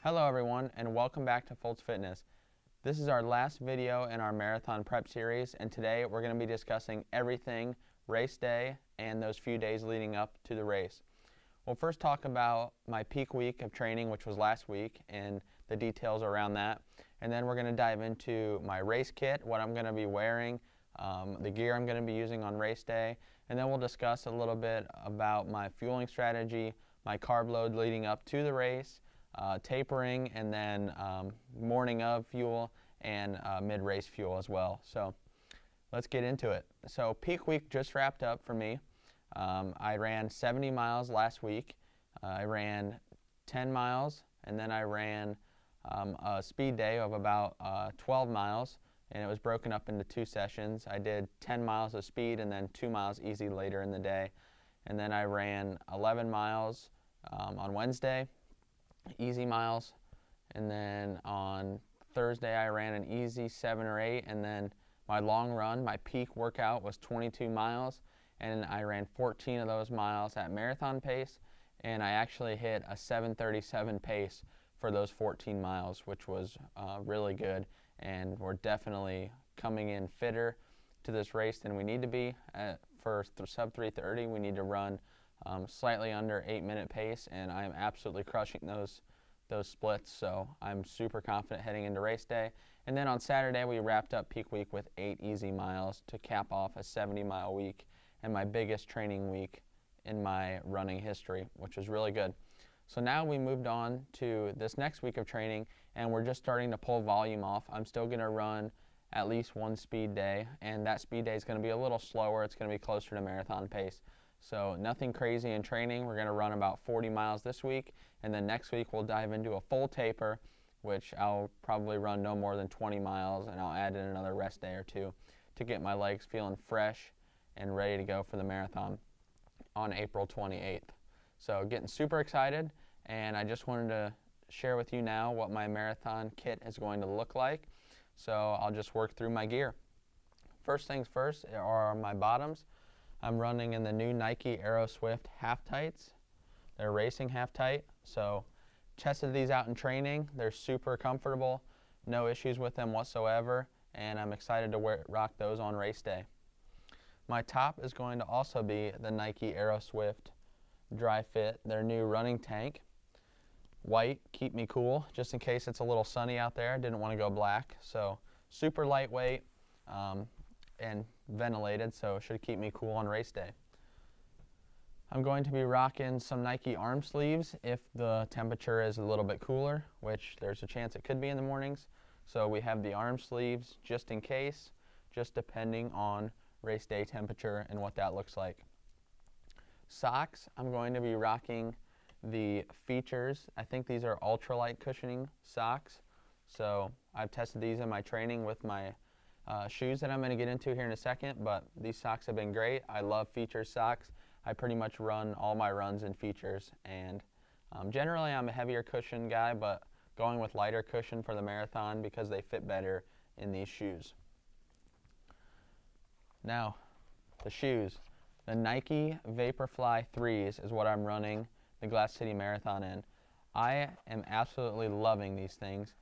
Hello everyone, and welcome back to Foltz Fitness. This is our last video in our marathon prep series, and today we're going to be discussing everything race day and those few days leading up to the race. We'll first talk about my peak week of training, which was last week, and the details around that. And then we're going to dive into my race kit, what I'm going to be wearing, the gear I'm going to be using on race day, and then we'll discuss a little bit about my fueling strategy, my carb load leading up to the race, tapering, and then morning of fuel and mid-race fuel as well. So let's get into it. So peak week just wrapped up for me. I ran 70 miles last week. I ran 10 miles, and then I ran a speed day of about 12 miles, and it was broken up into two sessions. I did 10 miles of speed and then 2 miles easy later in the day. And then I ran 11 miles on Wednesday, easy miles, and then on Thursday I ran an easy 7 or 8, and then my long run, my peak workout was 22 miles, and I ran 14 of those miles at marathon pace, and I actually hit a 7:37 pace for those 14 miles, which was really good, and we're definitely coming in fitter to this race than we need to be. For sub 3:30, we need to run slightly under 8-minute pace, and I'm absolutely crushing those splits, so I'm super confident heading into race day. And then on Saturday we wrapped up peak week with 8 easy miles to cap off a 70-mile week and my biggest training week in my running history, which was really good. So now we moved on to this next week of training, and we're just starting to pull volume off. I'm still going to run at least one speed day, and that speed day is going to be a little slower. It's going to be closer to marathon pace. So nothing crazy in training. We're going to run about 40 miles this week, and then next week we'll dive into a full taper, which I'll probably run no more than 20 miles, and I'll add in another rest day or two to get my legs feeling fresh and ready to go for the marathon on April 28th. So getting super excited, and I just wanted to share with you now what my marathon kit is going to look like. So I'll just work through my gear. First things first are my bottoms. I'm running in the new Nike Aero Swift half tights. They're racing half tight, so tested these out in training. They're super comfortable, no issues with them whatsoever, and I'm excited to rock those on race day. My top is going to also be the Nike Aero Swift Dry Fit, their new running tank. White, keep me cool, just in case it's a little sunny out there. I didn't want to go black, so super lightweight and ventilated, so it should keep me cool on race day. I'm going to be rocking some Nike arm sleeves if the temperature is a little bit cooler, which there's a chance it could be in the mornings. So we have the arm sleeves just in case, just depending on race day temperature and what that looks like. Socks, I'm going to be rocking the Features. I think these are ultralight cushioning socks. So I've tested these in my training with my shoes that I'm going to get into here in a second, but these socks have been great. I love Features socks. I pretty much run all my runs in Features, and generally I'm a heavier cushion guy, but going with lighter cushion for the marathon because they fit better in these shoes. Now, the shoes. The Nike Vaporfly 3s is what I'm running the Glass City Marathon in. I am absolutely loving these things.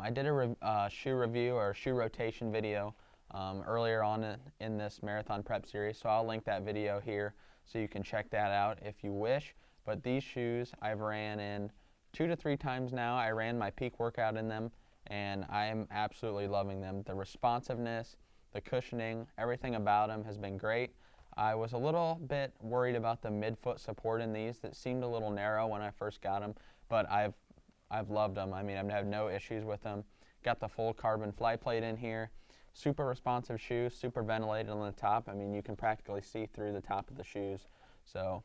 I did a shoe review or shoe rotation video earlier on in this marathon prep series, so I'll link that video here so you can check that out if you wish. But these shoes I've ran in 2 to 3 times now. I ran my peak workout in them, and I am absolutely loving them. The responsiveness, the cushioning, everything about them has been great. I was a little bit worried about the midfoot support in these that seemed a little narrow when I first got them, but I've loved them. I mean, I've had no issues with them. Got the full carbon fly plate in here. Super responsive shoes, super ventilated on the top. I mean, you can practically see through the top of the shoes. So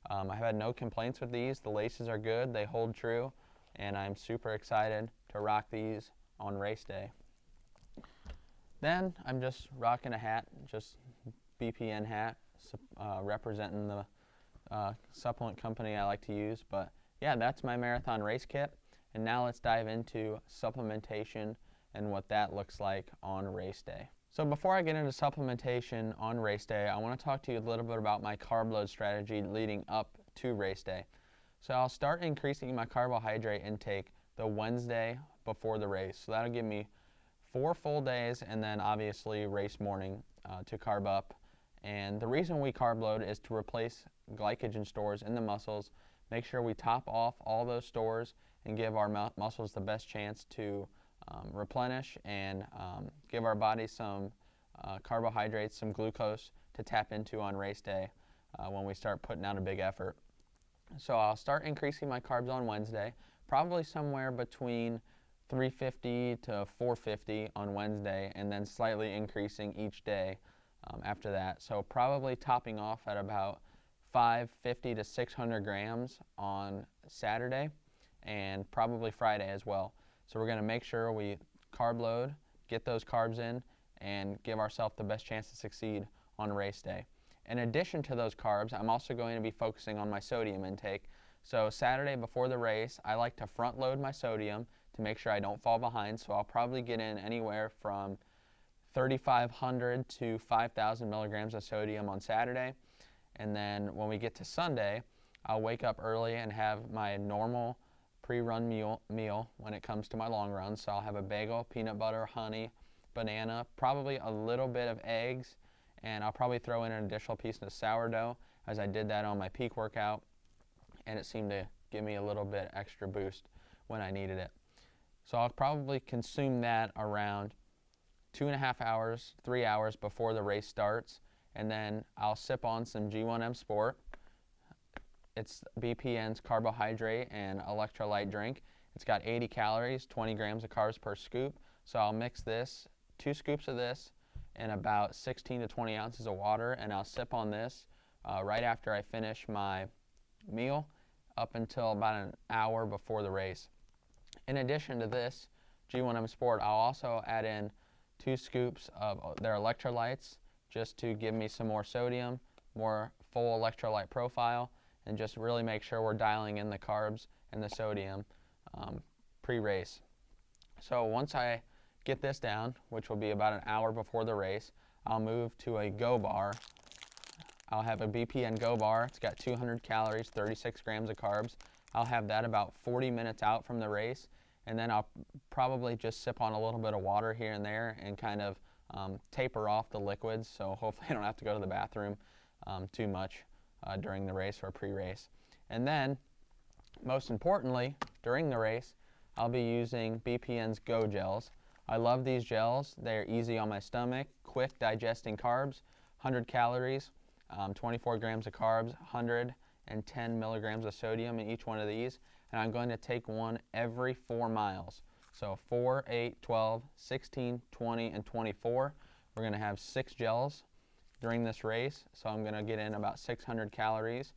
I've had no complaints with these. The laces are good, they hold true, and I'm super excited to rock these on race day. Then I'm just rocking a hat, just BPN hat, representing the supplement company I like to use. But yeah, that's my marathon race kit. And now let's dive into supplementation and what that looks like on race day. So before I get into supplementation on race day, I want to talk to you a little bit about my carb load strategy leading up to race day. So I'll start increasing my carbohydrate intake the Wednesday before the race. So that'll give me 4 full days, and then obviously race morning to carb up. And the reason we carb load is to replace glycogen stores in the muscles, make sure we top off all those stores and give our muscles the best chance to replenish and give our body some carbohydrates, some glucose to tap into on race day when we start putting out a big effort. So I'll start increasing my carbs on Wednesday, probably somewhere between 350 to 450 on Wednesday, and then slightly increasing each day after that. So probably topping off at about 550 to 600 grams on Saturday, and probably Friday as well. So we're going to make sure we carb load, get those carbs in, and give ourselves the best chance to succeed on race day. In addition to those carbs, I'm also going to be focusing on my sodium intake. So Saturday before the race, I like to front load my sodium to make sure I don't fall behind. So I'll probably get in anywhere from 3,500 to 5,000 milligrams of sodium on Saturday. And then when we get to Sunday, I'll wake up early and have my normal pre-run meal when it comes to my long run. So I'll have a bagel, peanut butter, honey, banana, probably a little bit of eggs, and I'll probably throw in an additional piece of sourdough, as I did that on my peak workout, and it seemed to give me a little bit extra boost when I needed it. So I'll probably consume that around 2.5 hours, 3 hours before the race starts, and then I'll sip on some G1M Sport. It's BPN's carbohydrate and electrolyte drink. It's got 80 calories, 20 grams of carbs per scoop. So I'll mix this, 2 scoops of this, and about 16 to 20 ounces of water, and I'll sip on this right after I finish my meal up until about an hour before the race. In addition to this G1M Sport, I'll also add in 2 scoops of their electrolytes just to give me some more sodium, more full electrolyte profile, and just really make sure we're dialing in the carbs and the sodium pre-race. So once I get this down, which will be about an hour before the race, I'll move to a Go Bar. I'll have a BPN Go Bar. It's got 200 calories, 36 grams of carbs. I'll have that about 40 minutes out from the race, and then I'll probably just sip on a little bit of water here and there and kind of taper off the liquids, so hopefully I don't have to go to the bathroom too much during the race or pre-race. And then, most importantly, during the race, I'll be using BPN's Go Gels. I love these gels. They're easy on my stomach, quick digesting carbs, 100 calories, 24 grams of carbs, 110 milligrams of sodium in each one of these, and I'm going to take one every 4 miles. So 4, 8, 12, 16, 20, and 24. We're going to have 6 gels during this race, so I'm going to get in about 600 calories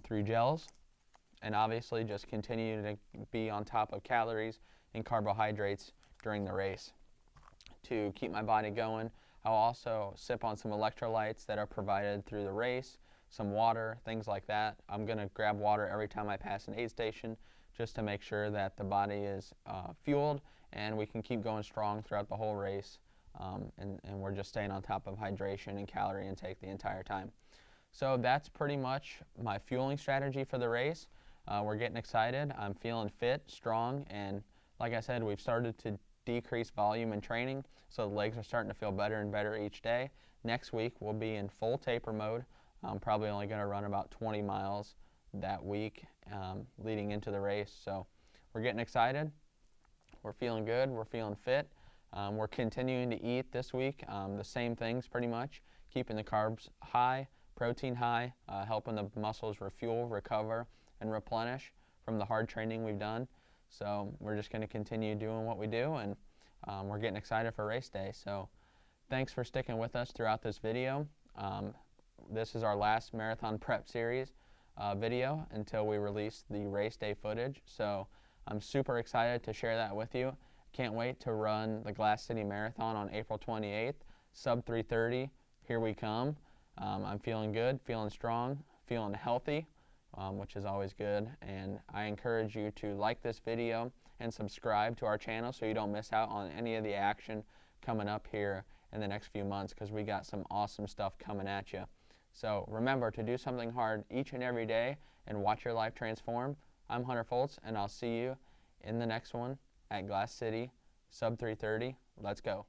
through gels, and obviously just continue to be on top of calories and carbohydrates during the race to keep my body going. I'll also sip on some electrolytes that are provided through the race, some water, things like that. I'm going to grab water every time I pass an aid station just to make sure that the body is fueled and we can keep going strong throughout the whole race, and we're just staying on top of hydration and calorie intake the entire time. So that's pretty much my fueling strategy for the race. We're getting excited. I'm feeling fit, strong, and like I said, we've started to decrease volume in training, so the legs are starting to feel better and better each day. Next week, we'll be in full taper mode. I'm probably only going to run about 20 miles that week leading into the race. So we're getting excited. We're feeling good. We're feeling fit. We're continuing to eat this week the same things pretty much, keeping the carbs high, protein high, helping the muscles refuel, recover, and replenish from the hard training we've done. So we're just going to continue doing what we do, and we're getting excited for race day. So thanks for sticking with us throughout this video. This is our last marathon prep series video until we release the race day footage. So I'm super excited to share that with you. Can't wait to run the Glass City Marathon on April 28th, sub 3:30. Here we come. I'm feeling good, feeling strong, feeling healthy, which is always good. And I encourage you to like this video and subscribe to our channel so you don't miss out on any of the action coming up here in the next few months, because we got some awesome stuff coming at you. So remember to do something hard each and every day and watch your life transform. I'm Hunter Foltz, and I'll see you in the next one at Glass City, sub 3:30. Let's go.